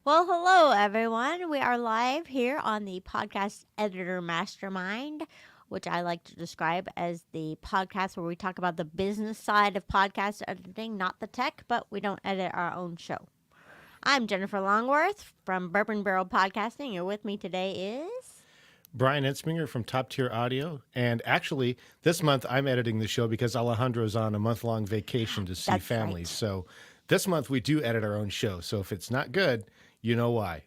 Well, hello, everyone. We are live here on the Podcast Editor Mastermind, which I like to describe as the podcast where we talk about the business side of podcast editing, not the tech, but we don't edit our own show. I'm Jennifer Longworth from Bourbon Barrel Podcasting, and with me today is. Brian Ensminger from Top Tier Audio. And actually, this month I'm editing the show because Alejandro's on a month-long vacation to see That's families. right. So this month we do edit our own show. So if it's not good, you know why.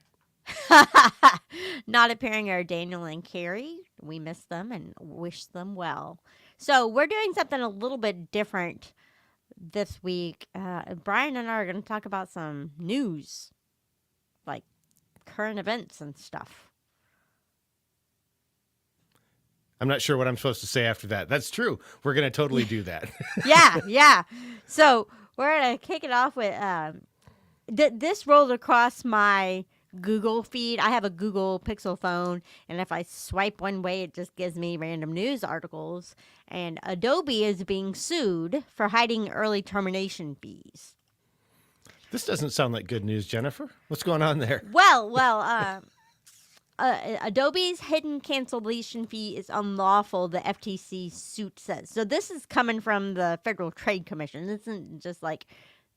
Not appearing are Daniel and Carrie. We miss them and wish them well. So we're doing something a little bit different this week. Brian and I are going to talk about some news, like current events and stuff. I'm not sure what I'm supposed to say after that. That's true. We're going to totally do that. Yeah. So we're going to kick it off with this rolled across my Google feed. I have a Google Pixel phone, and if I swipe one way, it just gives me random news articles. And Adobe is being sued for hiding early termination fees. This doesn't sound like good news, Jennifer. What's going on there? Adobe's hidden cancellation fee is unlawful, the FTC suit says. So this is coming from the Federal Trade Commission. This isn't just like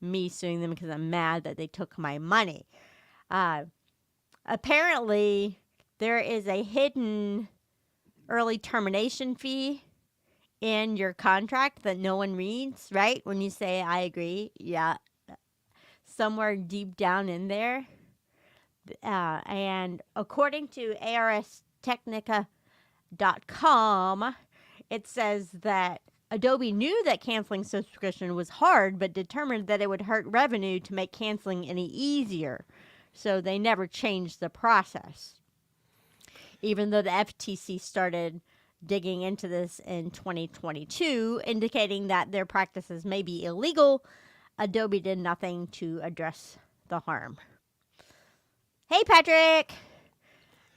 me suing them because I'm mad that they took my money. Apparently, there is a hidden early termination fee in your contract that no one reads, right? When you say, I agree. Yeah. Somewhere deep down in there. And according to arstechnica.com, it says that Adobe knew that canceling subscription was hard, but determined that it would hurt revenue to make canceling any easier. So they never changed the process. Even though the FTC started digging into this in 2022, indicating that their practices may be illegal, Adobe did nothing to address the harm. Hey, Patrick!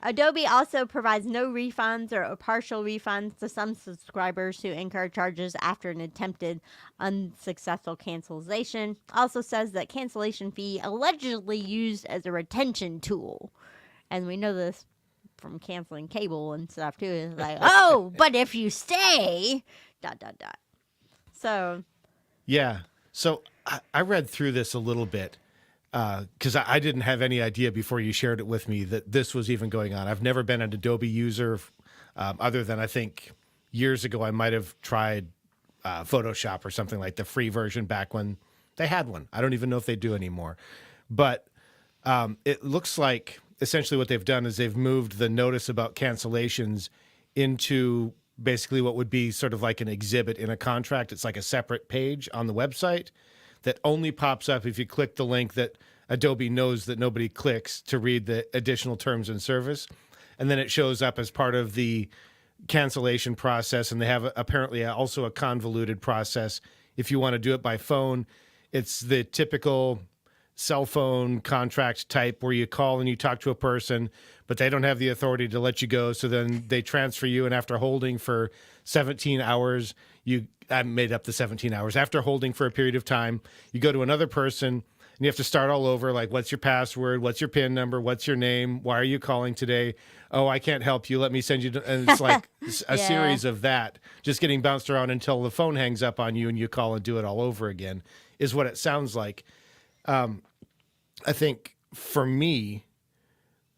Adobe also provides no refunds or partial refunds to some subscribers who incur charges after an attempted unsuccessful cancellation. Also says that cancellation fee allegedly used as a retention tool. And we know this from canceling cable and stuff too. It's like, oh, but if you stay, ... So. Yeah. So I read through this a little bit. Because I didn't have any idea before you shared it with me that this was even going on. I've never been an Adobe user other than I think years ago I might have tried Photoshop or something like the free version back when they had one. I don't even know if they do anymore. But it looks like essentially what they've done is they've moved the notice about cancellations into basically what would be sort of like an exhibit in a contract. It's like a separate page on the website that only pops up if you click the link that Adobe knows that nobody clicks to read the additional terms and service. And then it shows up as part of the cancellation process. And they have apparently also a convoluted process. If you want to do it by phone, it's the typical cell phone contract type where you call and you talk to a person, but they don't have the authority to let you go. So then they transfer you. And after holding for 17 hours, I made up the 17 hours. After holding for a period of time, you go to another person and you have to start all over. Like, what's your password? What's your PIN number? What's your name? Why are you calling today? Oh, I can't help you. Let me send you. And it's like a series of that, just getting bounced around until the phone hangs up on you and you call and do it all over again is what it sounds like. I think for me,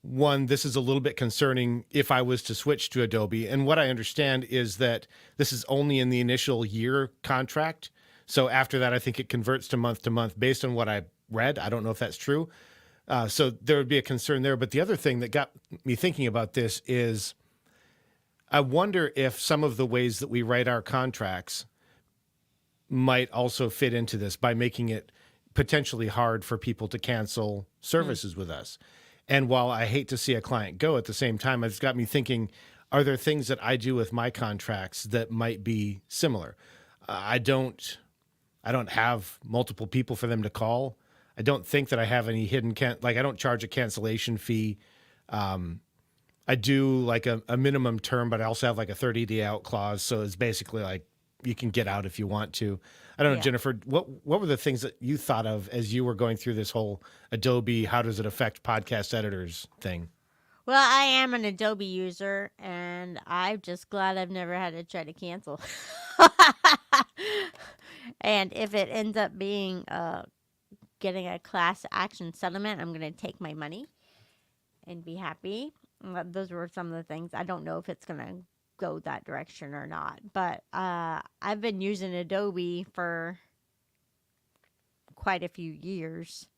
one, this is a little bit concerning if I was to switch to Adobe. And what I understand is that this is only in the initial year contract. So after that, I think it converts to month based on what I read. I don't know if that's true. So there would be a concern there. But the other thing that got me thinking about this is I wonder if some of the ways that we write our contracts might also fit into this by making it potentially hard for people to cancel services with us. And while I hate to see a client go, at the same time, it's got me thinking, are there things that I do with my contracts that might be similar? I don't have multiple people for them to call. I don't think that I have any hidden, I don't charge a cancellation fee. I do like a minimum term, but I also have like a 30-day out clause. So it's basically like, you can get out if you want to. I don't know, Yeah. Jennifer, what were the things that you thought of as you were going through this whole Adobe, how does it affect podcast editors thing? Well, I am an Adobe user, and I'm just glad I've never had to try to cancel. And if it ends up being getting a class action settlement, I'm going to take my money and be happy. Those were some of the things. I don't know if it's going to go that direction or not, but I've been using Adobe for quite a few years.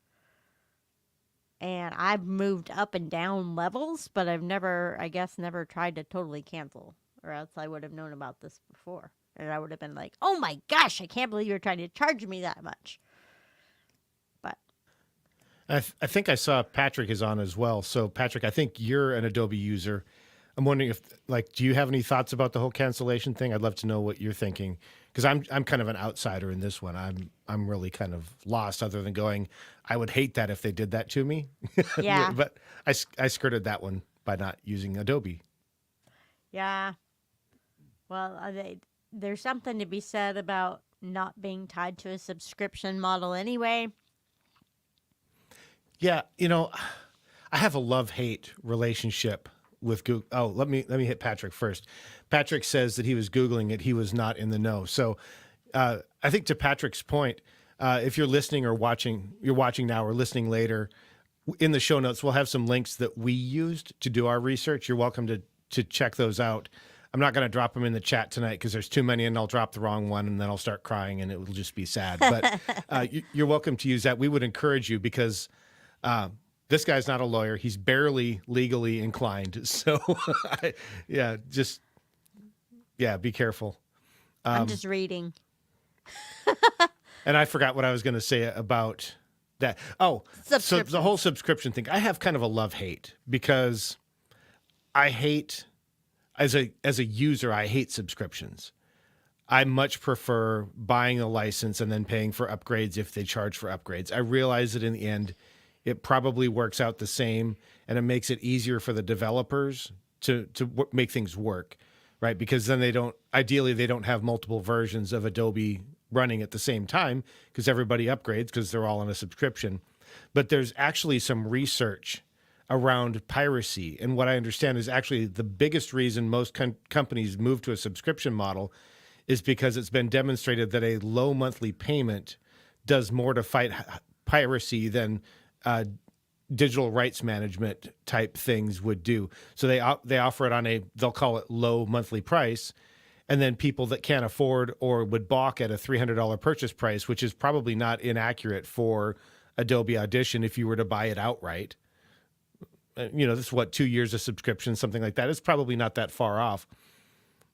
And I've moved up and down levels, but I've never, I guess, never tried to totally cancel, or else I would have known about this before. And I would have been like, oh my gosh, I can't believe you're trying to charge me that much. But I think I saw Patrick is on as well. So Patrick, I think you're an Adobe user. I'm wondering if, like, do you have any thoughts about the whole cancellation thing? I'd love to know what you're thinking, because I'm kind of an outsider in this one. I'm really kind of lost, other than going, I would hate that if they did that to me. yeah, But I skirted that one by not using Adobe. yeah. Well, there's something to be said about not being tied to a subscription model anyway. Yeah, I have a love-hate relationship with Google. Oh, let me hit Patrick first. Patrick says that he was Googling it. He was not in the know. So I think to Patrick's point, if you're listening or watching, you're watching now or listening later, in the show notes, we'll have some links that we used to do our research. You're welcome to check those out. I'm not going to drop them in the chat tonight because there's too many, and I'll drop the wrong one, and then I'll start crying, and it will just be sad. But you're welcome to use that. We would encourage you, because this guy's not a lawyer. He's barely legally inclined. So, be careful. I'm just reading. And I forgot what I was going to say about that. Oh, so the whole subscription thing, I have kind of a love-hate, because I hate, as a user, I hate subscriptions. I much prefer buying a license and then paying for upgrades if they charge for upgrades. I realize that in the end, it probably works out the same, and it makes it easier for the developers to make things work, right? Because then they don't have multiple versions of Adobe running at the same time, because everybody upgrades because they're all on a subscription. But there's actually some research around piracy, and what I understand is actually the biggest reason most companies move to a subscription model is because it's been demonstrated that a low monthly payment does more to fight piracy than digital rights management type things would do. So they offer it they'll call it low monthly price, and then people that can't afford or would balk at a $300 purchase price, which is probably not inaccurate for Adobe Audition if you were to buy it outright. This is 2 years of subscription, something like that. It's probably not that far off.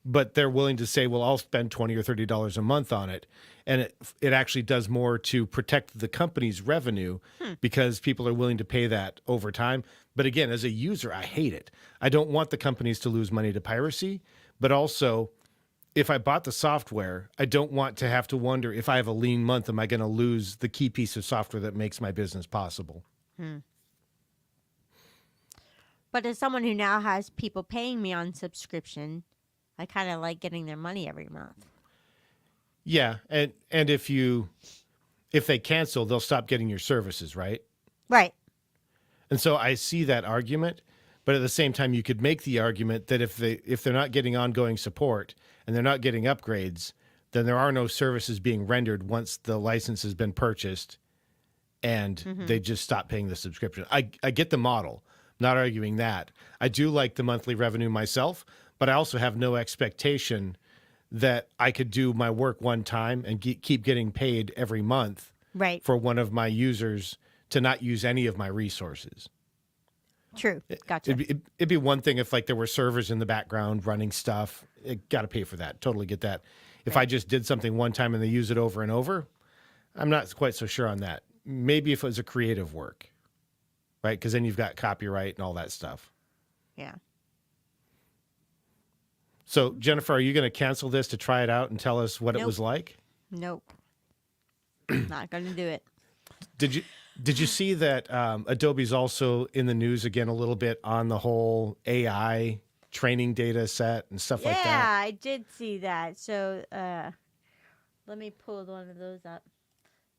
But they're willing to say, well, I'll spend $20 or $30 a month on it. And it actually does more to protect the company's revenue, because people are willing to pay that over time. But again, as a user, I hate it. I don't want the companies to lose money to piracy. But also, if I bought the software, I don't want to have to wonder, if I have a lean month, am I going to lose the key piece of software that makes my business possible? But as someone who now has people paying me on subscription, I kind of like getting their money every month. Yeah, and if they cancel, they'll stop getting your services, right? Right. And so I see that argument, but at the same time, you could make the argument that if they're not getting ongoing support and they're not getting upgrades, then there are no services being rendered once the license has been purchased, and they just stop paying the subscription. I get the model. I'm not arguing that. I do like the monthly revenue myself, but I also have no expectation that I could do my work one time and keep getting paid every month, right, for one of my users to not use any of my resources. True. Gotcha. It'd be one thing if, like, there were servers in the background running stuff. Got to pay for that. Totally get that. If I just did something one time and they use it over and over, I'm not quite so sure on that. Maybe if it was a creative work, right? Because then you've got copyright and all that stuff. Yeah. So, Jennifer, are you going to cancel this to try it out and tell us what it was like? Nope. Not going to do it. Did you see that Adobe's also in the news again a little bit on the whole AI training data set and stuff like that? Yeah, I did see that. So Let me pull one of those up.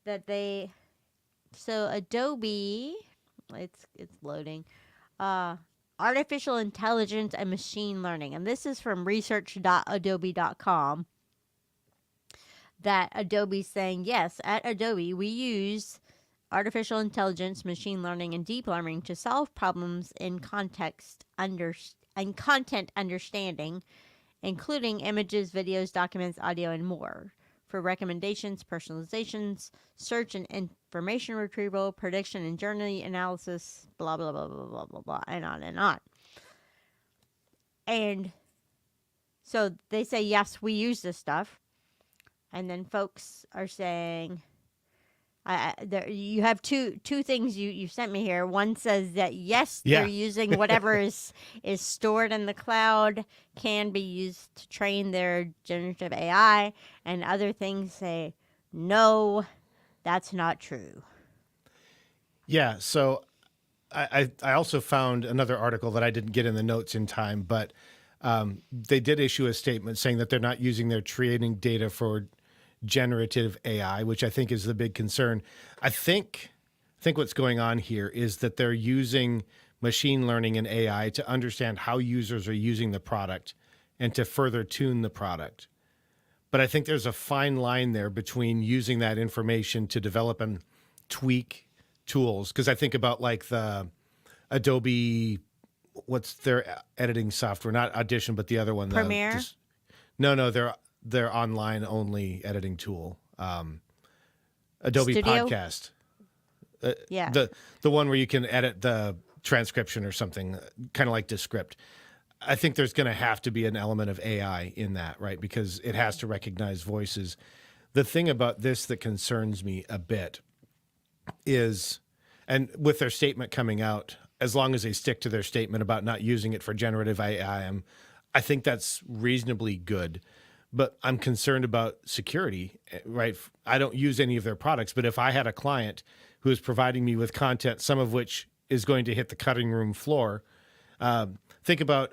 That they so Adobe, it's loading. Uh, artificial intelligence and machine learning, and this is from research.adobe.com. That Adobe's saying yes, at Adobe we use artificial intelligence, machine learning, and deep learning to solve problems in content understanding, including images, videos, documents, audio, and more, for recommendations, personalizations, search and information retrieval, prediction and journey analysis, blah, blah, blah, blah, blah, blah, blah, and on and on. And so they say, yes, we use this stuff. And then folks are saying, you have two things you sent me here. One says that yes, they're Yeah. using whatever is stored in the cloud can be used to train their generative AI, and other things say no, that's not true. Yeah. So I also found another article that I didn't get in the notes in time, but they did issue a statement saying that they're not using their training data for generative AI, which I think is the big concern. I think what's going on here is that they're using machine learning and AI to understand how users are using the product and to further tune the product. But I think there's a fine line there between using that information to develop and tweak tools. Because I think about like the Adobe, what's their editing software? Not Audition, but the other one. Premiere? No, their online only editing tool. Adobe Studio? Podcast. Yeah. The one where you can edit the transcription or something, kind of like Descript. I think there's going to have to be an element of AI in that, right? Because it has to recognize voices. The thing about this that concerns me a bit is, and with their statement coming out, as long as they stick to their statement about not using it for generative AI, I think that's reasonably good. But I'm concerned about security, right? I don't use any of their products, but if I had a client who is providing me with content, some of which is going to hit the cutting room floor, think about,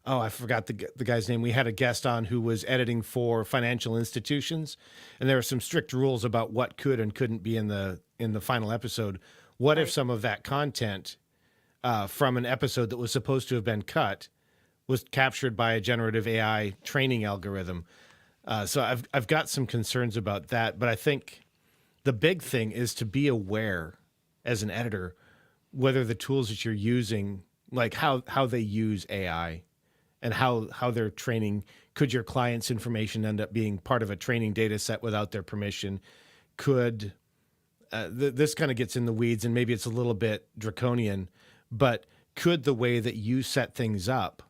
I forgot the guy's name. We had a guest on who was editing for financial institutions, and there were some strict rules about what could and couldn't be in the final episode. What if Right. some of that content from an episode that was supposed to have been cut was captured by a generative AI training algorithm? So I've got some concerns about that, but I think the big thing is to be aware as an editor whether the tools that you're using, like how they use AI and how they're training. Could your client's information end up being part of a training data set without their permission? Could this kind of gets in the weeds and maybe it's a little bit draconian, but could the way that you set things up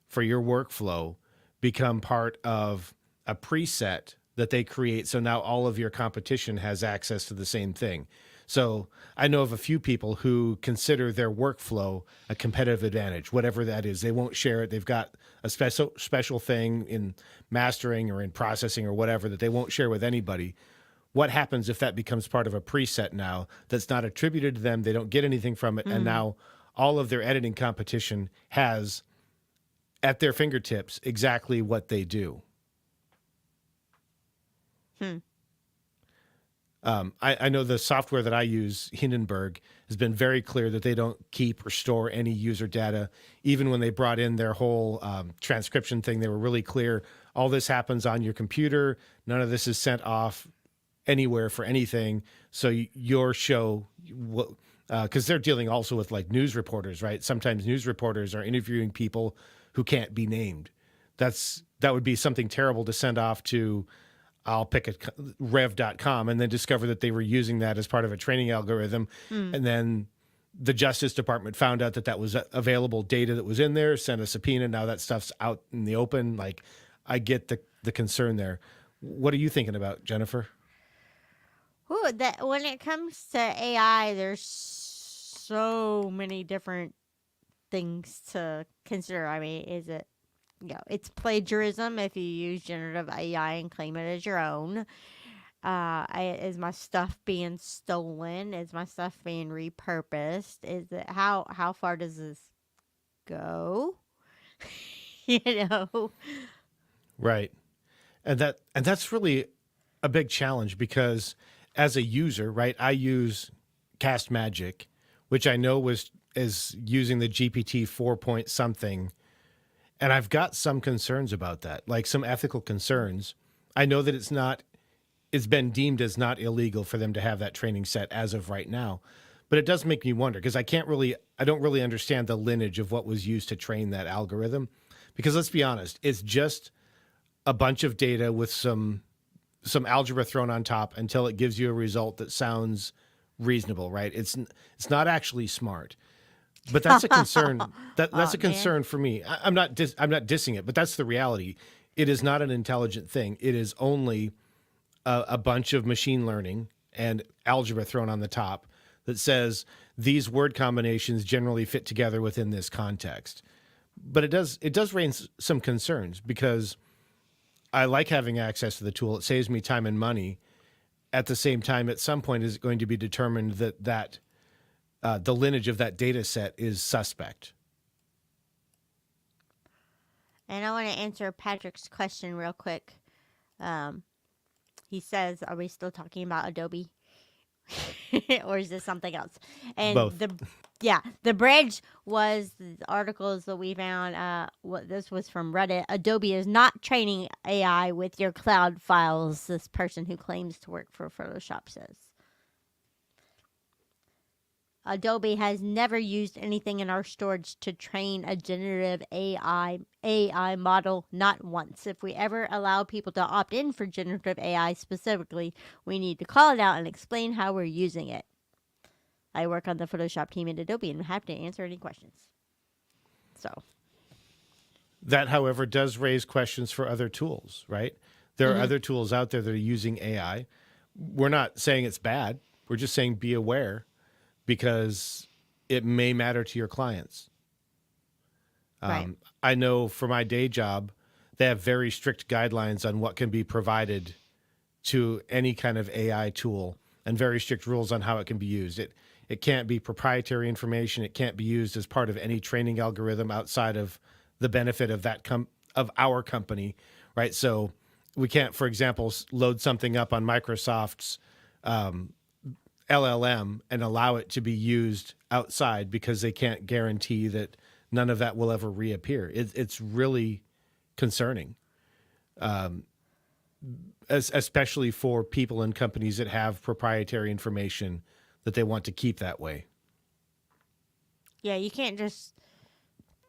for your workflow become part of a preset that they create so now all of your competition has access to the same thing? So I know of a few people who consider their workflow a competitive advantage, whatever that is. They won't share it. They've got a special thing in mastering or in processing or whatever that they won't share with anybody. What happens if that becomes part of a preset now that's not attributed to them? They don't get anything from it. And now all of their editing competition has at their fingertips exactly what they do. Hmm. I know the software that I use, Hindenburg, has been very clear that they don't keep or store any user data. Even when they brought in their whole transcription thing, they were really clear. All this happens on your computer. None of this is sent off anywhere for anything. So your show, because they're dealing also with like news reporters, right? Sometimes news reporters are interviewing people who can't be named. That would be something terrible to send off to, I'll pick a rev.com, and then discover that they were using that as part of a training algorithm. And then the Justice Department found out that that was available data that was in there, sent a subpoena. Now that stuff's out in the open. Like, I get the concern there. What are you thinking about, Jennifer? Ooh, that when it comes to AI, there's so many different things to consider. I mean, it's plagiarism if you use generative AI and claim it as your own. Is my stuff being stolen? Is my stuff being repurposed? Is it how far does this go? you know. Right. And that's really a big challenge because as a user, right, I use Cast Magic, which I know is using the GPT 4 point something, and I've got some concerns about that, like some ethical concerns. I know that it's been deemed as not illegal for them to have that training set as of right now. But it does make me wonder because I don't really understand the lineage of what was used to train that algorithm. Because let's be honest, it's just a bunch of data with some algebra thrown on top until it gives you a result that sounds reasonable, right? It's not actually smart. But that's a concern. That's Oh a man. concern for me. I'm not dissing it, but that's the reality. It is not an intelligent thing. It is only a bunch of machine learning and algebra thrown on the top that says these word combinations generally fit together within this context. But it does raise some concerns because I like having access to the tool. It saves me time and money. At the same time, at some point, is it going to be determined that the lineage of that data set is suspect? And I want to answer Patrick's question real quick. Um, he says, "Are we still talking about Adobe, or is this something else?" And Both. the bridge was the articles that we found. This was from Reddit. Adobe is not training AI with your cloud files. This person who claims to work for Photoshop says. Adobe has never used anything in our storage to train a generative AI model, not once. If we ever allow people to opt in for generative AI specifically, we need to call it out and explain how we're using it. I work on the Photoshop team at Adobe and have to answer any questions. So, That, however, does raise questions for other tools, right? There are hmm other tools out there that are using AI. We're not saying it's bad. We're just saying be aware because it may matter to your clients. right. I know for my day job, they have very strict guidelines on what can be provided to any kind of AI tool and very strict rules on how it can be used. It can't be proprietary information. It can't be used as part of any training algorithm outside of the benefit of of our company, right? So we can't, for example, load something up on Microsoft's LLM and allow it to be used outside because they can't guarantee that none of that will ever reappear. It's really concerning, especially for people and companies that have proprietary information that they want to keep that way. Yeah, you can't just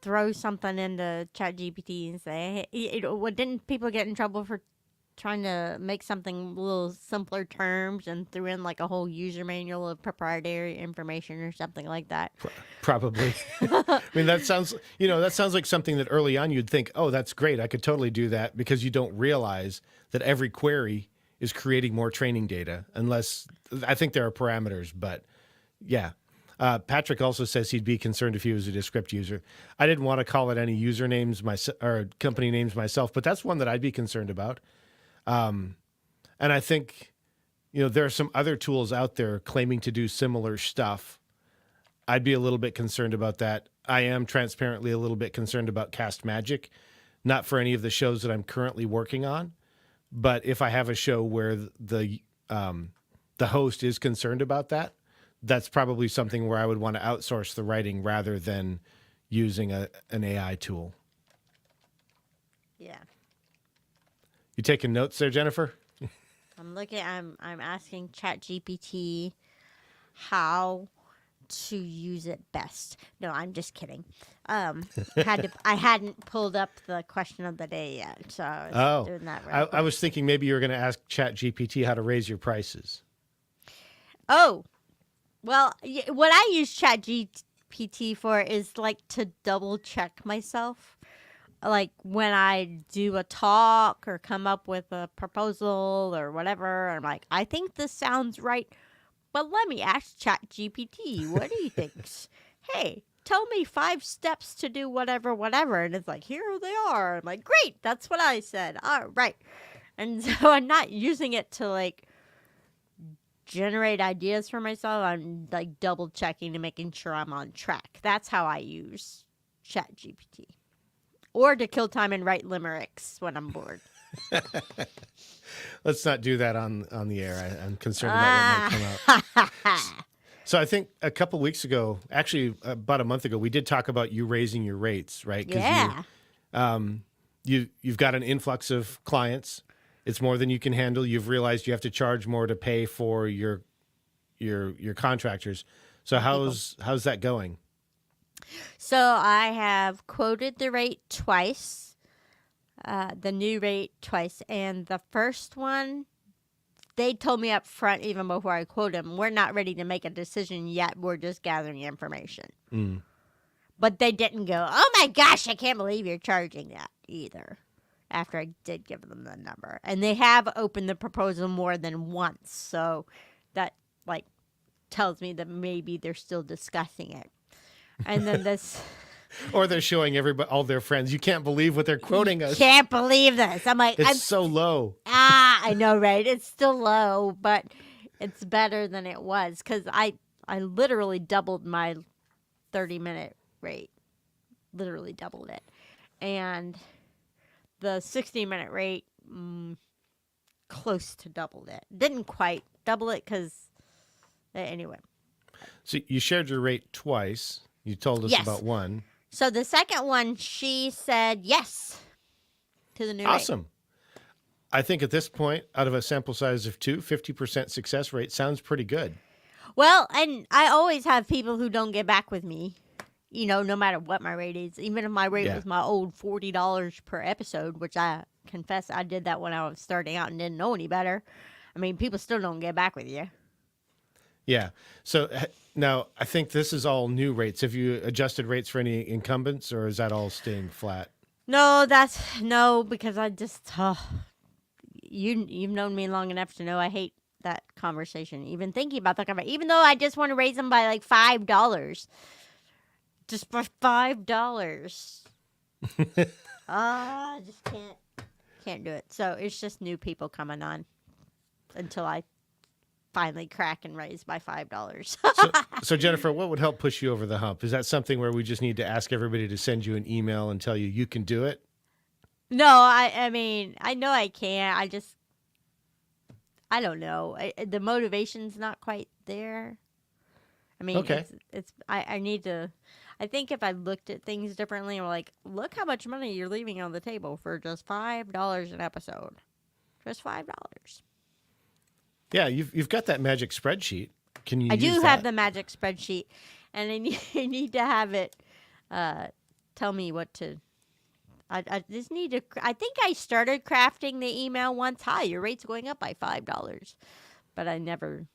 throw something into ChatGPT and say, hey, didn't people get in trouble for trying to make something a little simpler terms and threw in like a whole user manual of proprietary information or something like that? Probably. I mean, that sounds like something that early on you'd think, oh, that's great. I could totally do that because you don't realize that every query is creating more training data unless I think there are parameters, but yeah. Patrick also says he'd be concerned if he was a Descript user. I didn't want to call it any usernames or company names myself, but that's one that I'd be concerned about. And I think, there are some other tools out there claiming to do similar stuff. I'd be a little bit concerned about that. I am transparently a little bit concerned about Cast Magic, not for any of the shows that I'm currently working on, but if I have a show where the host is concerned about that, that's probably something where I would want to outsource the writing rather than using an AI tool. Yeah. You taking notes there, Jennifer? I'm asking ChatGPT how to use it best. No, I'm just kidding. I hadn't pulled up the question of the day yet, so I was Oh, doing that real I quick. was thinking maybe you were going to ask ChatGPT how to raise your prices. Oh, well, what I use ChatGPT for is like to double check myself. Like when I do a talk or come up with a proposal or whatever, I'm like, I think this sounds right, but let me ask ChatGPT. What do you think? Hey, tell me 5 steps to do whatever, whatever. And it's like, here they are. I'm like, great, that's what I said. All right. And so I'm not using it to like generate ideas for myself. I'm like double checking and making sure I'm on track. That's how I use ChatGPT. Or to kill time and write limericks when I'm bored. Let's not do that on the air. I'm concerned about what might come out. So I think a couple weeks ago, actually about a month ago, we did talk about you raising your rates, right? Because Yeah. you've got an influx of clients. It's more than you can handle. You've realized you have to charge more to pay for your contractors. So how's that going? So I have quoted the rate twice, the new rate twice, and the first one, they told me up front even before I quote them, we're not ready to make a decision yet. We're just gathering information. Mm. But they didn't go, oh my gosh, I can't believe you're charging that either, after I did give them the number. And they have opened the proposal more than once. So that like tells me that maybe they're still discussing it. And then this... Or they're showing everybody, all their friends, you can't believe what they're quoting us. Can't believe this. I'm like, It's so low. I know, right? It's still low, but it's better than it was because I literally doubled my 30-minute rate. Literally doubled it. And the 60-minute rate, close to doubled it. Didn't quite double it because, anyway. So you shared your rate twice. You told us Yes. about one. So the second one, she said yes to the new rate. Awesome. I think at this point, out of a sample size of 2, 50% success rate sounds pretty good. Well, and I always have people who don't get back with me, no matter what my rate is. Even if my rate was my old $40 per episode, which I confess I did that when I was starting out and didn't know any better. I mean, people still don't get back with you. Yeah. So now I think this is all new rates. Have you adjusted rates for any incumbents, or is that all staying flat? No, because I just, you've known me long enough to know I hate that conversation. Even thinking about that conversation, even though I just want to raise them by like $5, just by $5. I just can't do it. So it's just new people coming on until I finally crack and raise by $5. So Jennifer, what would help push you over the hump? Is that something where we just need to ask everybody to send you an email and tell you can do it? No, I mean, I know I can. I don't know. The motivation's not quite there. I mean, okay. I need to, I think if I looked at things differently and were like, look how much money you're leaving on the table for just $5 an episode. Just $5. Yeah, you've got that magic spreadsheet. Can you? I use do that? have the magic spreadsheet, and I need to have it tell me what to. I just need to. I think I started crafting the email once. Hi, your rate's going up by $5, but I never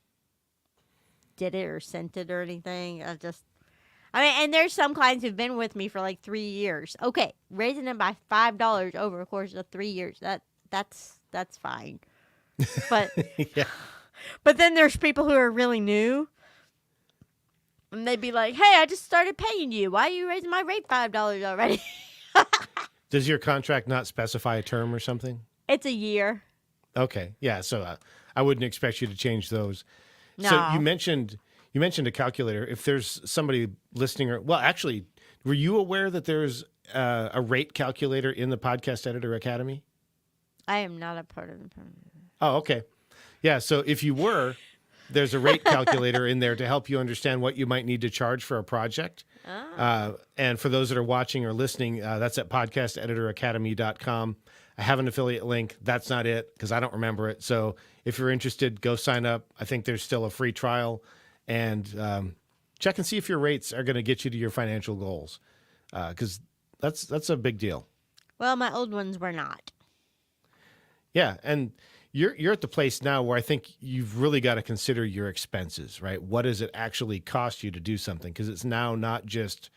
did it or sent it or anything. I mean, and there's some clients who've been with me for like 3 years. Okay, raising them by $5 over the course of 3 years. That's fine. But yeah. But then there's people who are really new, and they'd be like, "Hey, I just started paying you. Why are you raising my rate $5 already?" Does your contract not specify a term or something? It's a year. Okay, yeah. So I wouldn't expect you to change those. No. So you mentioned a calculator. If there's somebody listening, actually, were you aware that there's a rate calculator in the Podcast Editor Academy? I am not a part of the. Oh, okay. Yeah, so if you were, there's a rate calculator in there to help you understand what you might need to charge for a project. And for those that are watching or listening, that's at podcasteditoracademy.com. I have an affiliate link. That's not it because I don't remember it. So if you're interested, go sign up. I think there's still a free trial. And check and see if your rates are going to get you to your financial goals because that's a big deal. Well, my old ones were not. Yeah, and you're at the place now where I think you've really got to consider your expenses, right? What does it actually cost you to do something? Because it's now not just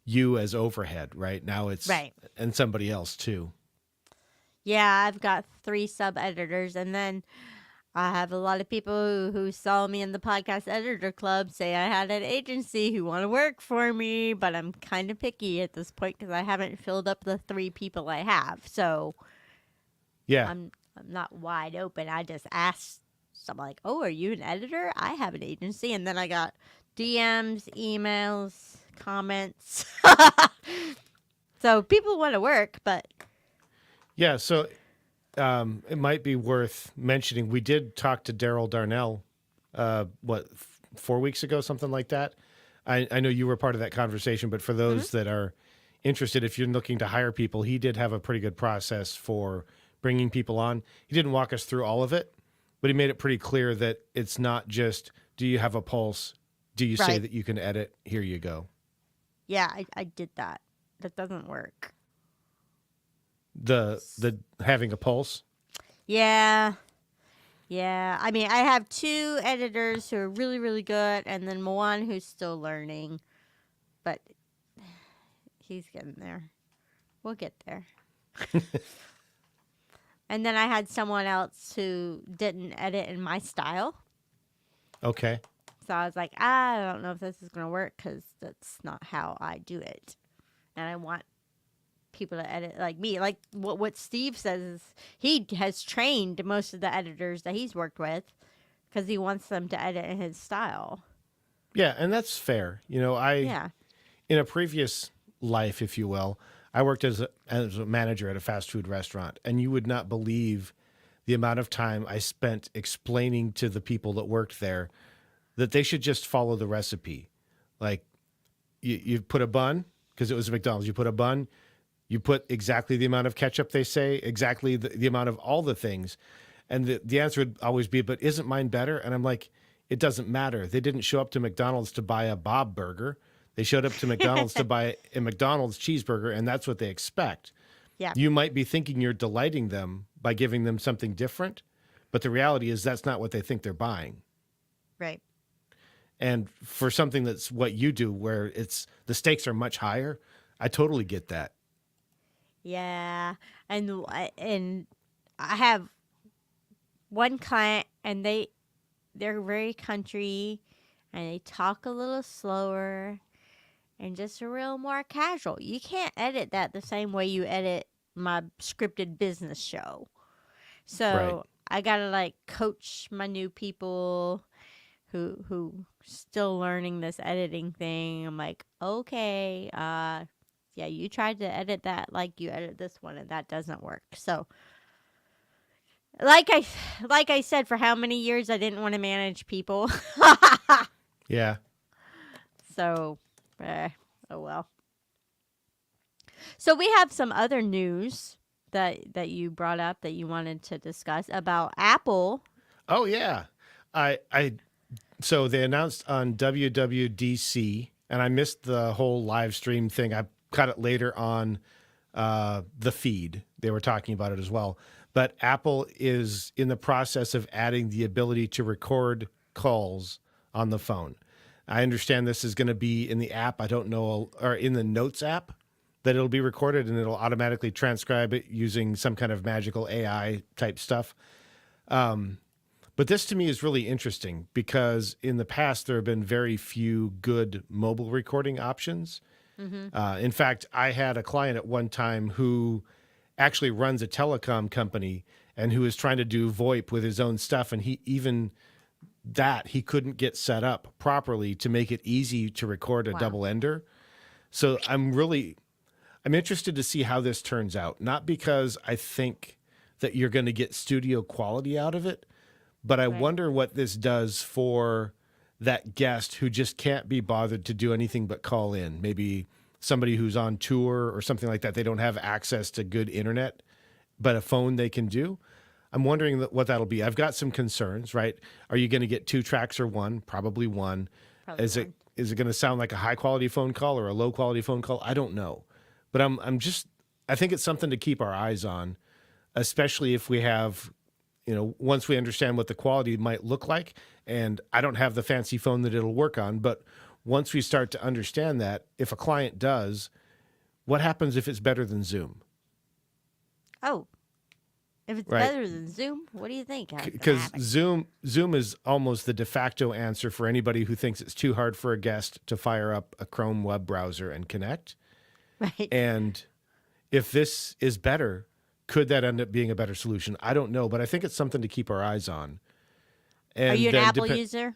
you as overhead, right? Now it's right. And somebody else too. Yeah, I've got 3 sub-editors, and then I have a lot of people who saw me in the Podcast Editor Club say I had an agency who want to work for me, but I'm kind of picky at this point because I haven't filled up the 3 people I have. So yeah, I'm not wide open. I just asked someone like, "Oh, are you an editor? I have an agency," and then I got DMs, emails, comments. So people want to work, but yeah. So it might be worth mentioning. We did talk to Daryl Darnell, 4 weeks ago, something like that. I know you were part of that conversation, but for Hmm. those that are interested, if you're looking to hire people, he did have a pretty good process for bringing people on. He didn't walk us through all of it, but he made it pretty clear that it's not just, do you have a pulse? Do you say Right. that you can edit? Here you go. Yeah, I did that. That doesn't work. The having a pulse. Yeah. Yeah. I mean, I have two editors who are really, really good, and then one who's still learning, but he's getting there. We'll get there. And then I had someone else who didn't edit in my style. Okay. So I was like, I don't know if this is going to work because that's not how I do it. And I want people to edit like me. Like what Steve says is he has trained most of the editors that he's worked with because he wants them to edit in his style. Yeah, and that's fair. I Yeah. in a previous life, if you will, I worked as a manager at a fast food restaurant, and you would not believe the amount of time I spent explaining to the people that worked there that they should just follow the recipe. Like you put a bun, because it was McDonald's, you put a bun, you put exactly the amount of ketchup they say, exactly the amount of all the things. And the answer would always be, but isn't mine better? And I'm like, it doesn't matter. They didn't show up to McDonald's to buy a Bob burger. They showed up to McDonald's to buy a McDonald's cheeseburger, and that's what they expect. Yeah. You might be thinking you're delighting them by giving them something different, but the reality is that's not what they think they're buying. Right. And for something that's what you do, where it's the stakes are much higher, I totally get that. Yeah. And I have one client and they're very country and they talk a little slower and just a real more casual. You can't edit that the same way you edit my scripted business show. Right. So I gotta like coach my new people who still learning this editing thing. I'm like, okay, yeah, you tried to edit that like you edit this one and that doesn't work. So like I like I said, for how many years I didn't want to manage people. Yeah. So oh well. So we have some other news that you brought up that you wanted to discuss about Apple. Oh yeah. I so they announced on WWDC, and I missed the whole live stream thing. I caught it later on the feed. They were talking about it as well. But Apple is in the process of adding the ability to record calls on the phone. I understand this is going to be in the app. I don't know, or in the Notes app, that it'll be recorded and it'll automatically transcribe it using some kind of magical AI type stuff. But this to me is really interesting because in the past, there have been very few good mobile recording options. In fact, I had a client at one time who actually runs a telecom company and who is trying to do VoIP with his own stuff. And he couldn't get set up properly to make it easy to record a Wow. double ender. So I'm interested to see how this turns out. Not because I think that you're going to get studio quality out of it, but I Right. wonder what this does for that guest who just can't be bothered to do anything but call in. Maybe somebody who's on tour or something like that. They don't have access to good internet, but a phone they can do. I'm wondering what that'll be. I've got some concerns, right? Are you going to get two tracks or one? Probably one. Probably Is it one. is it going to sound like a high quality phone call or a low quality phone call? I don't know. But I think it's something to keep our eyes on, especially if we have, once we understand what the quality might look like. And I don't have the fancy phone that it'll work on, but once we start to understand that, if a client does, what happens if it's better than Zoom? Oh, if it's Right? better than Zoom, what do you think has gonna Because happen? Zoom is almost the de facto answer for anybody who thinks it's too hard for a guest to fire up a Chrome web browser and connect. Right. And if this is better, could that end up being a better solution? I don't know, but I think it's something to keep our eyes on. Are And you an then Apple user?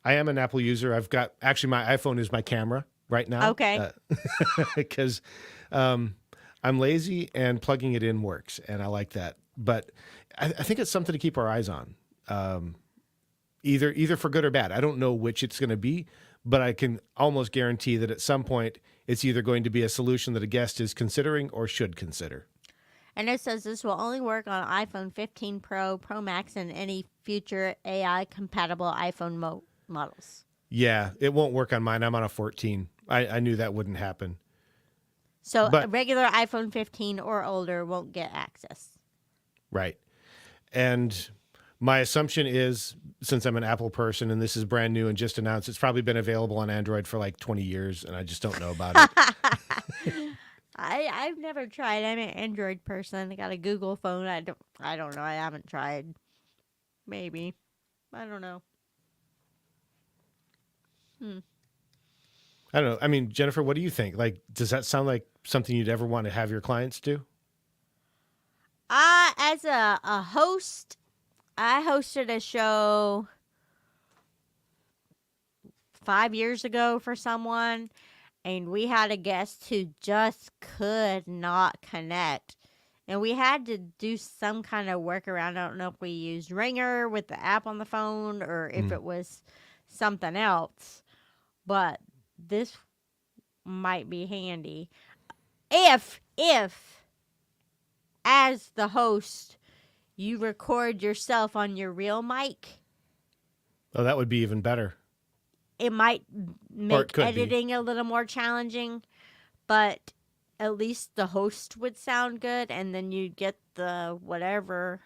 I am an Apple user. I've got actually my iPhone is my camera right now Okay. because I'm lazy and plugging it in works, and I like that. But I think it's something to keep our eyes on. Either for good or bad. I don't know which it's going to be, but I can almost guarantee that at some point it's either going to be a solution that a guest is considering or should consider. And it says this will only work on iPhone 15 Pro, Pro Max, and any future AI compatible iPhone models. Yeah, it won't work on mine. I'm on a 14. I knew that wouldn't happen. So a But regular iPhone 15 or older won't get access. right. And my assumption is, since I'm an Apple person and this is brand new and just announced, it's probably been available on Android for like 20 years and I just don't know about it. I've never tried. I'm an Android person. I got a Google phone. I don't know. I haven't tried. Maybe. I don't know. I don't know. I mean, Jennifer, what do you think? Like, does that sound like something you'd ever want to have your clients do? As a host, I hosted a show 5 years ago for someone, and we had a guest who just could not connect. And we had to do some kind of workaround. I don't know if we used Ringer with the app on the phone or if it was something else, but this might be handy. If as the host, you record yourself on your real mic, Oh, that would be even better. it might make could be. editing a little more challenging, but at least the host would sound good, and then you get the whatever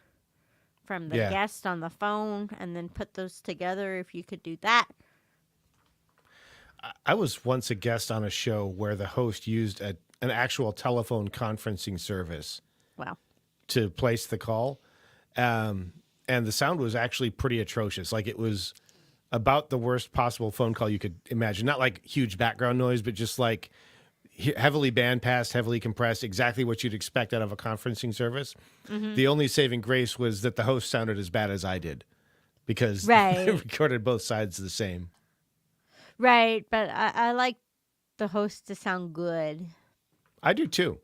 from the Yeah. guest on the phone, and then put those together if you could do that. I was once a guest on a show where the host used an actual telephone conferencing service Wow. to place the call. And the sound was actually pretty atrocious. Like it was about the worst possible phone call you could imagine. Not like huge background noise, but just like heavily bandpassed, heavily compressed, exactly what you'd expect out of a conferencing service. The only saving grace was that the host sounded as bad as I did because Right. they recorded both sides the same. Right, but I like the host to sound good. I do too,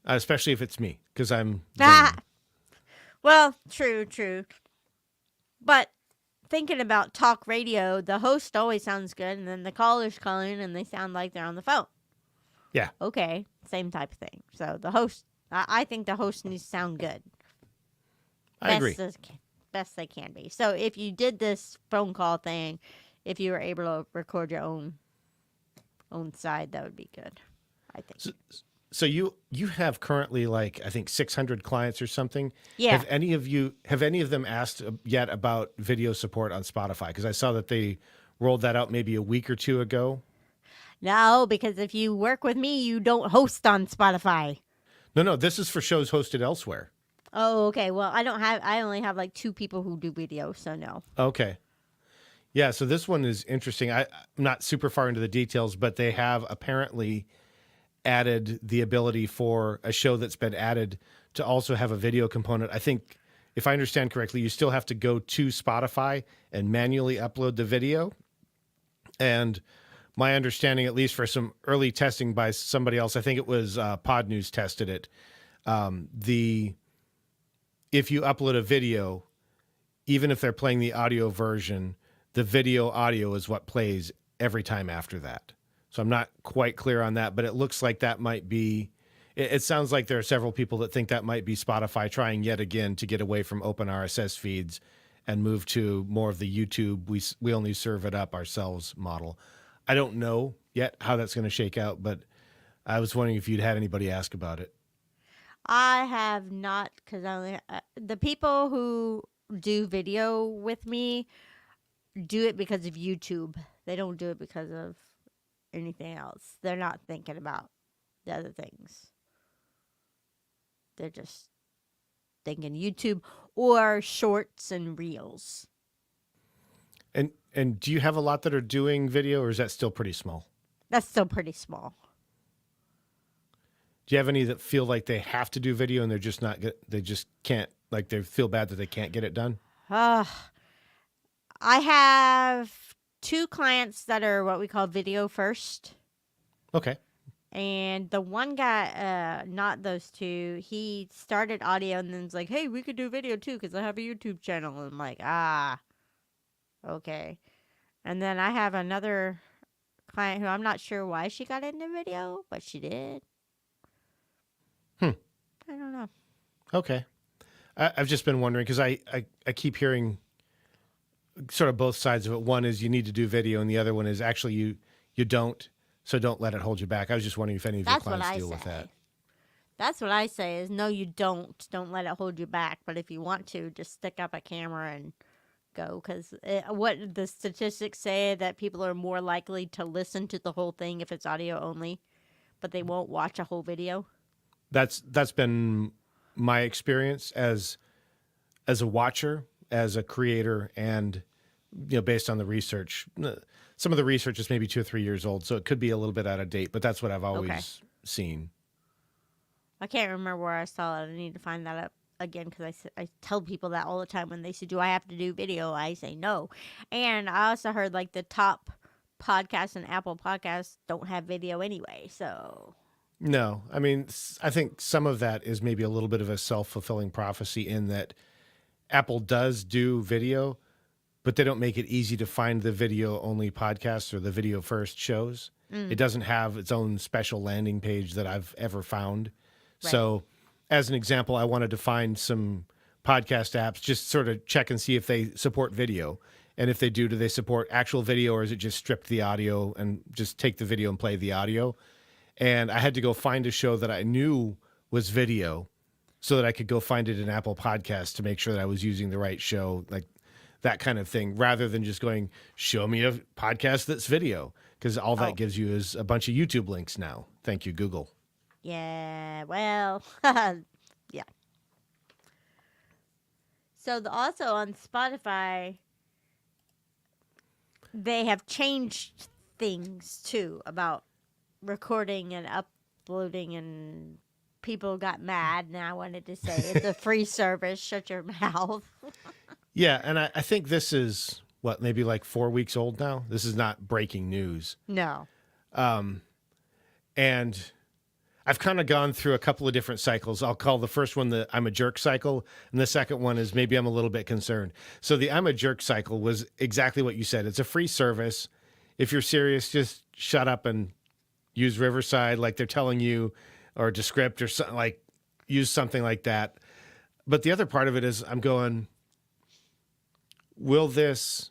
especially if it's me because I'm. Ah, vain. well, true. But thinking about talk radio, the host always sounds good, and then the caller's calling and they sound like they're on the phone. Yeah, Okay, same type of thing. So the host, I think the host needs to sound good. I agree. Best they can be. So if you did this phone call thing, if you were able to record your own side, that would be good, I think. So you have currently like I think 600 clients or something. Yeah. Have any of them asked yet about video support on Spotify? Because I saw that they rolled that out maybe a week or two ago. No, because if you work with me, you don't host on Spotify. No, this is for shows hosted elsewhere. Oh, okay. Well, I only have like 2 people who do video, so no. Okay. Yeah, so this one is interesting. I'm not super far into the details, but they have apparently added the ability for a show that's been added to also have a video component. I think, if I understand correctly, you still have to go to Spotify and manually upload the video. And my understanding, at least for some early testing by somebody else, I think it was Pod News tested it. If you upload a video, even if they're playing the audio version, the video audio is what plays every time after that. So I'm not quite clear on that, but it looks like that might be. It sounds like there are several people that think that might be Spotify trying yet again to get away from open RSS feeds and move to more of the YouTube we only serve it up ourselves model. I don't know yet how that's going to shake out, but I was wondering if you'd had anybody ask about it. I have not, because the people who do video with me do it because of YouTube. They don't do it because of anything else. They're not thinking about the other things. They're just thinking YouTube or shorts and reels. And do you have a lot that are doing video, or is that still pretty small? That's still pretty small. Do you have any that feel like they have to do video and they're just not good? They just can't, like they feel bad that they can't get it done? I have 2 clients that are what we call video first. Okay. And the one guy, not those two, he started audio and then was like, "Hey, we could do video too because I have a YouTube channel." And I'm like, "Ah, okay." And then I have another client who I'm not sure why she got into video, but she did. Hmm. I don't know. Okay. I've just been wondering because I keep hearing sort of both sides of it. One is you need to do video, and the other one is actually you don't. So don't let it hold you back. I was just wondering if any of your That's what clients I deal with that. say. That's what I say is no, you don't. Don't let it hold you back. But if you want to, just stick up a camera and go. Because what the statistics say that people are more likely to listen to the whole thing if it's audio only, but they won't watch a whole video. That's been my experience as a watcher, as a creator, and based on the research. Some of the research is maybe 2 or 3 years old, so it could be a little bit out of date, but that's what I've Okay. always seen. I can't remember where I saw it. I need to find that up again because I tell people that all the time when they say, "Do I have to do video?" I say no. And I also heard like the top podcasts and Apple Podcasts don't have video anyway. So, No, I mean, I think some of that is maybe a little bit of a self-fulfilling prophecy in that Apple does do video, but they don't make it easy to find the video only podcasts or the video first shows. It mm, doesn't have its own special landing page that I've ever found. right. So, as an example, I wanted to find some podcast apps, just sort of check and see if they support video. And if they do they support actual video, or is it just strip the audio and just take the video and play the audio? And I had to go find a show that I knew was video so that I could go find it in Apple Podcasts to make sure that I was using the right show, like that kind of thing, rather than just going, show me a podcast that's video, because all that Oh, gives you is a bunch of YouTube links now. Thank you, Google. yeah. Well, yeah. So also on Spotify, they have changed things too about recording and uploading, and people got mad and I wanted to say it's a free service. Shut your mouth. Yeah, and I think this is what, maybe like 4 weeks old now. This is not breaking news. No. And I've kind of gone through a couple of different cycles. I'll call the first one the I'm a jerk cycle, and the second one is maybe I'm a little bit concerned. So the I'm a jerk cycle was exactly what you said. It's a free service. If you're serious, just shut up and use Riverside like they're telling you, or Descript, or something, like use something like that. But the other part of it is I'm going, will this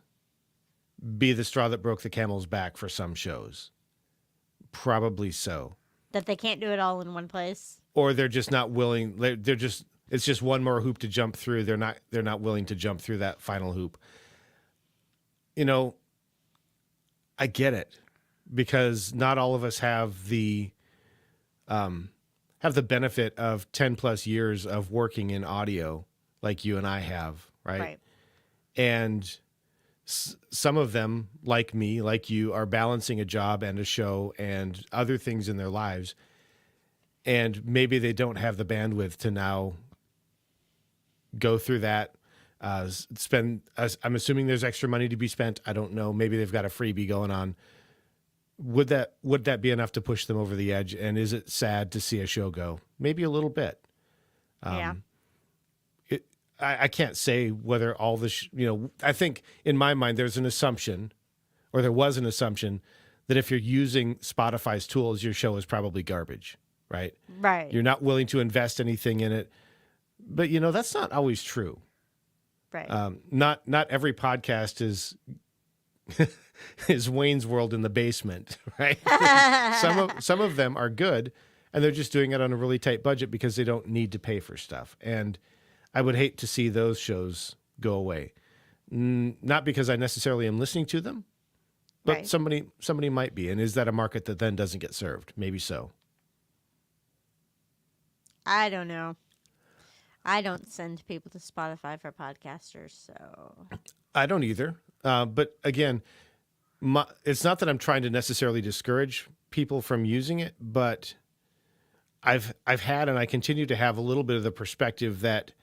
be the straw that broke the camel's back for some shows? Probably so. That they can't do it all in one place. Or they're just not willing. They're just, it's just one more hoop to jump through. They're not willing to jump through that final hoop. You know, I get it, because not all of us have the benefit of 10 plus years of working in audio like you and I have, right? Right. And some of them, like me, like you, are balancing a job and a show and other things in their lives. And maybe they don't have the bandwidth to now go through that. I'm assuming there's extra money to be spent. I don't know. Maybe they've got a freebie going on. Would that be enough to push them over the edge? And is it sad to see a show go? Maybe a little bit. Yeah. I can't say whether all I think in my mind there's an assumption, or there was an assumption, that if you're using Spotify's tools, your show is probably garbage, right? Right. You're not willing to invest anything in it. But that's not always true. Right. Not every podcast is is Wayne's World in the basement, right? Some of them are good, and they're just doing it on a really tight budget because they don't need to pay for stuff. And I would hate to see those shows go away. Not because I necessarily am listening to them, but Right. somebody might be. And is that a market that then doesn't get served? Maybe so. I don't know. I don't send people to Spotify for podcasters, so I don't either. But again, it's not that I'm trying to necessarily discourage people from using it, but I've had, and I continue to have, a little bit of the perspective that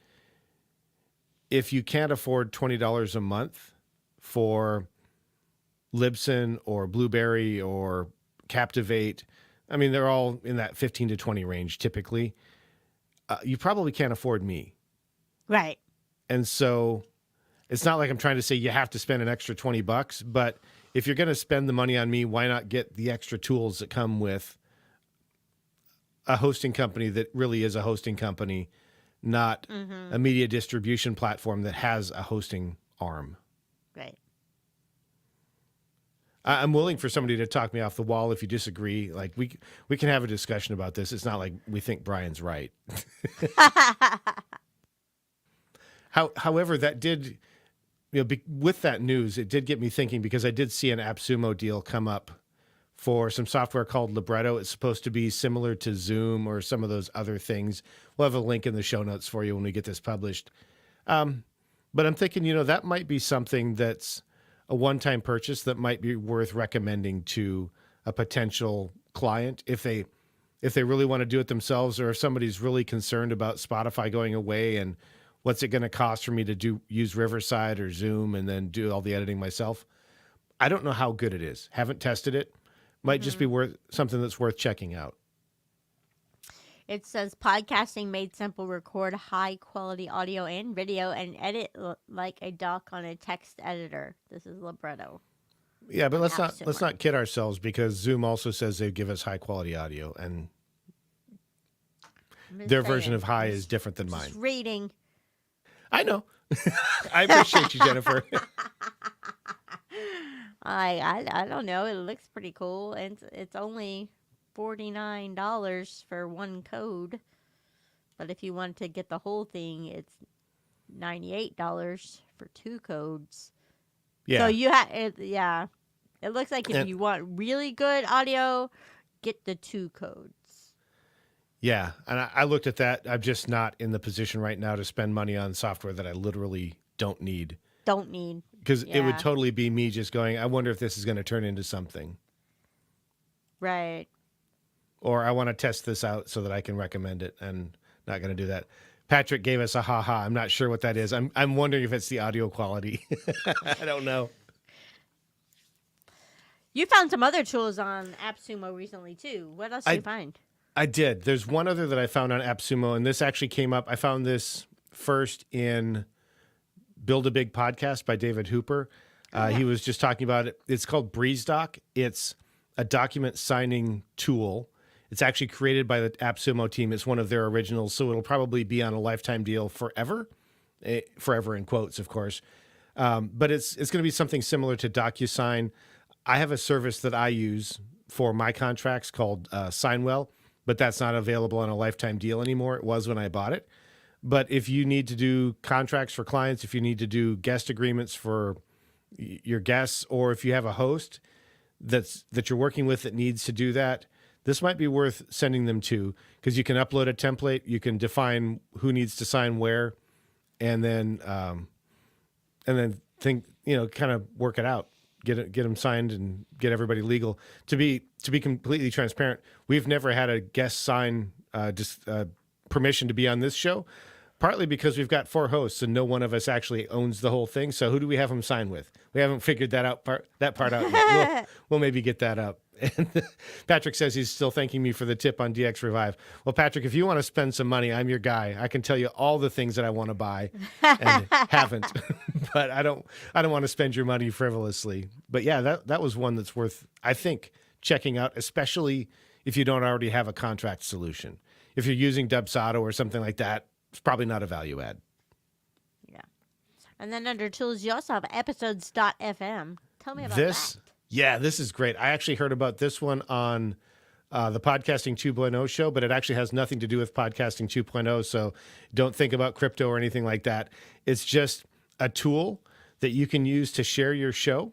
if you can't afford $20 a month for Libsyn or Blueberry or Captivate, I mean, they're all in that 15 to 20 range typically. You probably can't afford me. Right. And so it's not like I'm trying to say you have to spend an extra $20, but if you're going to spend the money on me, why not get the extra tools that come with a hosting company that really is a hosting company, not a media distribution platform that has a hosting arm. Right. I'm willing for somebody to talk me off the wall if you disagree. Like we can have a discussion about this. It's not like we think Brian's right. However, that did, with that news, it did get me thinking because I did see an AppSumo deal come up for some software called Libretto. It's supposed to be similar to Zoom or some of those other things. We'll have a link in the show notes for you when we get this published. But I'm thinking, that might be something that's a one-time purchase that might be worth recommending to a potential client if they really want to do it themselves, or if somebody's really concerned about Spotify going away and what's it going to cost for me to use Riverside or Zoom and then do all the editing myself. I don't know how good it is. Haven't tested it. Might just be something that's worth checking out. It says podcasting made simple. Record high quality audio and video and edit like a doc on a text editor. This is Libretto. Yeah, but let's not kid ourselves, because Zoom also says they give us high quality audio, and their version of high is different than mine. Reading. I know. I appreciate you, Jennifer. I don't know. It looks pretty cool, and it's only $49 for one code, but if you want to get the whole thing, it's $98 for two codes. Yeah. So you have it. Yeah, it looks like if you want really good audio, get the 2 codes. Yeah, and I looked at that. I'm just not in the position right now to spend money on software that I literally don't need. Because it would totally be me just going, I wonder if this is going to turn into something. Right. Or I want to test this out so that I can recommend it, and not going to do that. Patrick gave us a ha-ha. I'm not sure what that is. I'm wondering if it's the audio quality. I don't know. You found some other tools on AppSumo recently, too. What else did you find? I did. There's one other that I found on AppSumo, and this actually came up. I found this first in Build a Big Podcast by David Hooper. He was just talking about it. It's called BreezeDoc. It's a document signing tool. It's actually created by the AppSumo team. It's one of their originals, so it'll probably be on a lifetime deal forever. Forever in quotes, of course. But it's going to be something similar to DocuSign. I have a service that I use for my contracts called Signwell, but that's not available on a lifetime deal anymore. It was when I bought it. But if you need to do contracts for clients, if you need to do guest agreements for your guests, or if you have a host that you're working with that needs to do that, this might be worth sending them to, because you can upload a template, you can define who needs to sign where, and then think, kind of work it out, get them signed and get everybody legal. To be completely transparent, we've never had a guest sign permission to be on this show, partly because we've got 4 hosts and no one of us actually owns the whole thing. So who do we have them sign with? We haven't figured that part out yet. We'll maybe get that up. And Patrick says he's still thanking me for the tip on DX Revive. Well, Patrick, if you want to spend some money, I'm your guy. I can tell you all the things that I want to buy and haven't, but I don't want to spend your money frivolously. But yeah, that was one that's worth, I think, checking out, especially if you don't already have a contract solution. If you're using Dubsado or something like that, it's probably not a value add. Yeah. And then under tools, you also have episodes.fm. Tell me about that. Yeah, this is great. I actually heard about this one on the Podcasting 2.0 show, but it actually has nothing to do with Podcasting 2.0, so don't think about crypto or anything like that. It's just a tool that you can use to share your show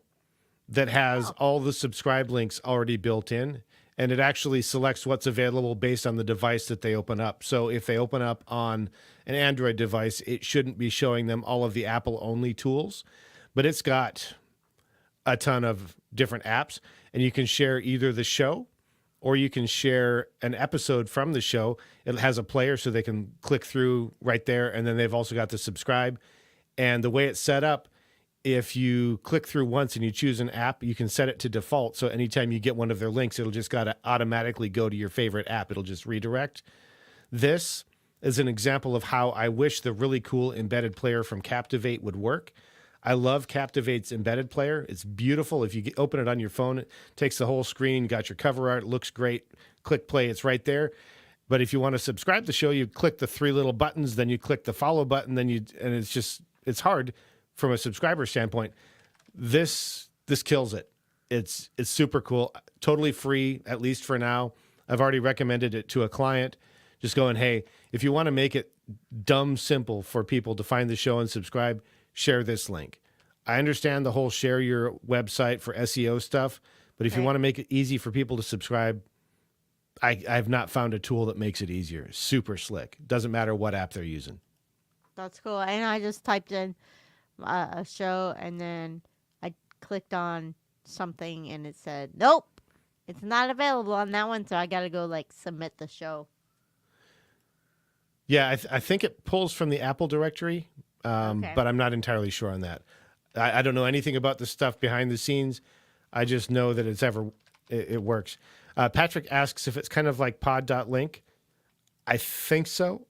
that has all the subscribe links already built in, and it actually selects what's available based on the device that they open up. So if they open up on an Android device, it shouldn't be showing them all of the Apple-only tools, but it's got a ton of different apps, and you can share either the show or you can share an episode from the show. It has a player so they can click through right there, and then they've also got the subscribe. And the way it's set up if you click through once and you choose an app, you can set it to default. So anytime you get one of their links, it'll just gotta automatically go to your favorite app. It'll just redirect. This is an example of how I wish the really cool embedded player from Captivate would work. I love Captivate's embedded player. It's beautiful. If you open it on your phone, it takes the whole screen, got your cover art, looks great. Click play, it's right there. But if you want to subscribe to the show, you click the three little buttons, then you click the follow button, and it's hard from a subscriber standpoint. This kills it. It's super cool, totally free, at least for now. I've already recommended it to a client. Just going, hey, if you want to make it dumb simple for people to find the show and subscribe, share this link. I understand the whole share your website for SEO stuff, but if you want to make it easy for people to subscribe, I've not found a tool that makes it easier. Super slick. Doesn't matter what app they're using. That's cool. And I just typed in a show, and then I clicked on something, and it said, nope, it's not available on that one, so I got to go, like, submit the show. Yeah, I think it pulls from the Apple directory, but I'm not entirely sure on that. I don't know anything about the stuff behind the scenes. I just know that it works. Patrick asks if it's kind of like pod.link. I think so.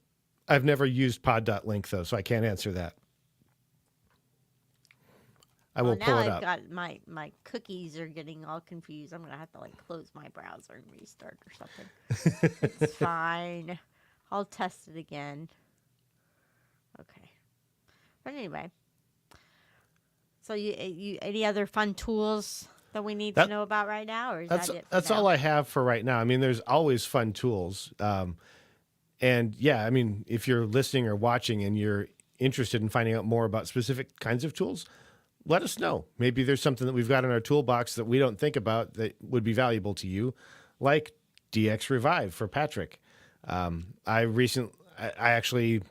I've never used pod.link, though, so I can't answer that. I will pull it up. Now I've got my cookies are getting all confused. I'm going to have to, like, close my browser and restart or something. It's fine. I'll test it again. Okay. But anyway. So you any other fun tools that we need to know about right now, or is that it? That's all I have for right now. I mean, there's always fun tools. And yeah, I mean, if you're listening or watching and you're interested in finding out more about specific kinds of tools, let us know. Maybe there's something that we've got in our toolbox that we don't think about that would be valuable to you, like DX Revive for Patrick. I actually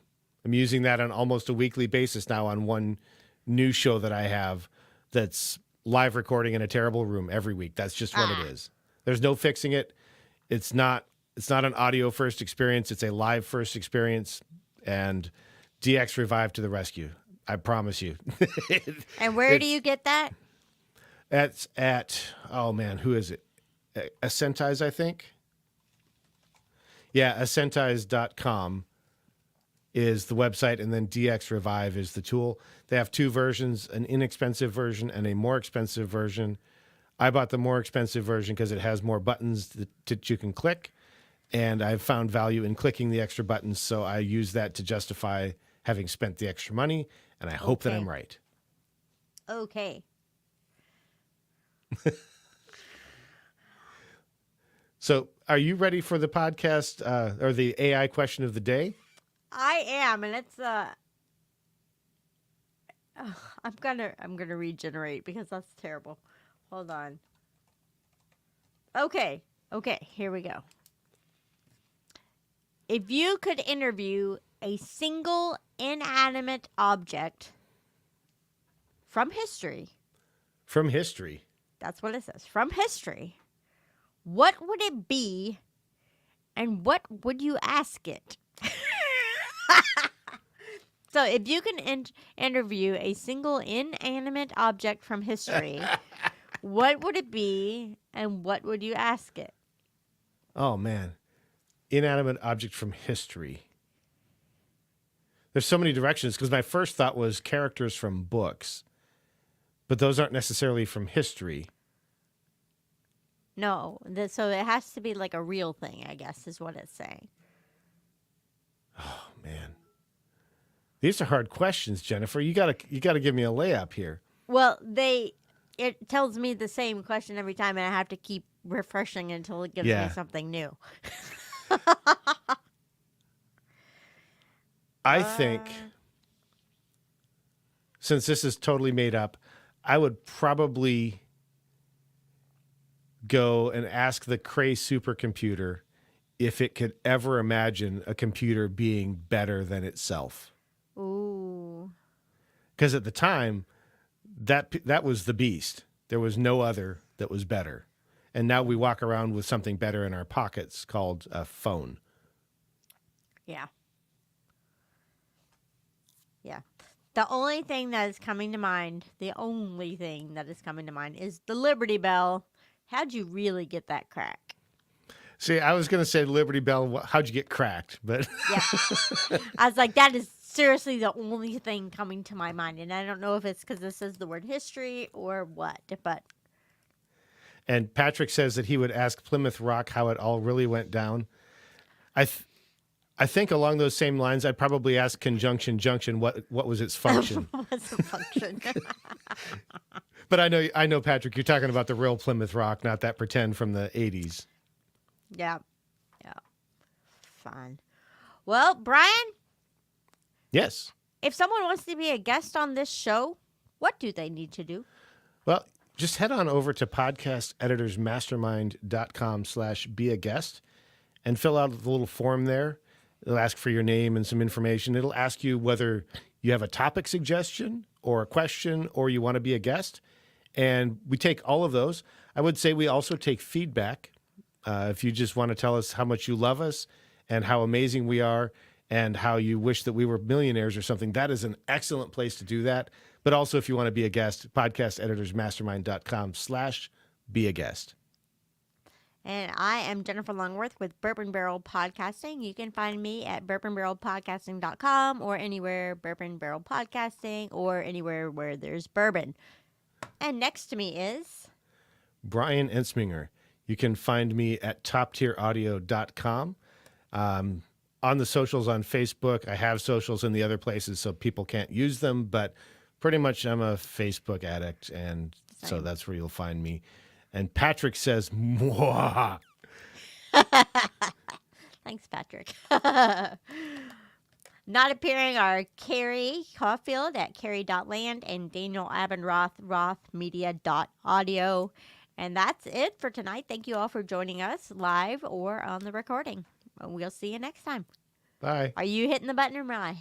am using that on almost a weekly basis now on one new show that I have that's live recording in a terrible room every week. That's just what it is. There's no fixing it. It's not an audio first experience. It's a live first experience, and DX Revive to the rescue. I promise you. And where do you get that? It's oh man, who is it? Ascentize, I think. Yeah, ascentize.com is the website, and then DX Revive is the tool. They have two versions, an inexpensive version and a more expensive version. I bought the more expensive version because it has more buttons that you can click, and I've found value in clicking the extra buttons, so I use that to justify having spent the extra money, and I hope that I'm right. Okay. So, are you ready for the podcast or the AI question of the day? I am, and it's I'm gonna regenerate because that's terrible. Hold on. Okay, here we go. If you could interview a single inanimate object from history. From history. That's what it says. From history. What would it be, and what would you ask it? So if you can interview a single inanimate object from history, what would it be, and what would you ask it? Oh, man. Inanimate object from history. There's so many directions, because my first thought was characters from books, but those aren't necessarily from history. No, so it has to be like a real thing, I guess, is what it's saying. Oh, man. These are hard questions, Jennifer. You gotta give me a layup here. Well, it tells me the same question every time, and I have to keep refreshing until it gives me something new. I think, since this is totally made up, I would probably go and ask the Cray supercomputer if it could ever imagine a computer being better than itself. Ooh. Because at the time, that was the beast. There was no other that was better. And now we walk around with something better in our pockets called a phone. Yeah. Yeah. The only thing that is coming to mind, the only thing that is coming to mind is the Liberty Bell. How'd you really get that crack? See, I was going to say Liberty Bell. How'd you get cracked? But Yeah. I was like, that is seriously the only thing coming to my mind. And I don't know if it's because this is the word history or what, but and Patrick says that he would ask Plymouth Rock how it all really went down. I think along those same lines, I'd probably ask Conjunction Junction what was its function. what's the function? But I know, Patrick, you're talking about the real Plymouth Rock, not that pretend from the 80s. Yeah. Yeah. Fine. Well, Brian, Yes. if someone wants to be a guest on this show, what do they need to do? Well, just head on over to podcasteditorsmastermind.com/be a guest and fill out the little form there. It'll ask for your name and some information. It'll ask you whether you have a topic suggestion or a question or you want to be a guest. And we take all of those. I would say we also take feedback. If you just want to tell us how much you love us and how amazing we are and how you wish that we were millionaires or something, that is an excellent place to do that. But also, if you want to be a guest, podcasteditorsmastermind.com/be a guest. And I am Jennifer Longworth with Bourbon Barrel Podcasting. You can find me at bourbonbarrelpodcasting.com or anywhere Bourbon Barrel Podcasting or anywhere where there's bourbon. And next to me is Brian Ensminger. You can find me at toptieraudio.com. On the socials on Facebook, I have socials in the other places so people can't use them, but pretty much I'm a Facebook addict, and so Same. that's where you'll find me. And Patrick says, "Mwah." Thanks, Patrick. Not appearing are Carrie Caulfield at carrie.land and Daniel Abendroth, rothmedia.audio. And that's it for tonight. Thank you all for joining us live or on the recording. We'll see you next time. Bye. Are you hitting the button or am I?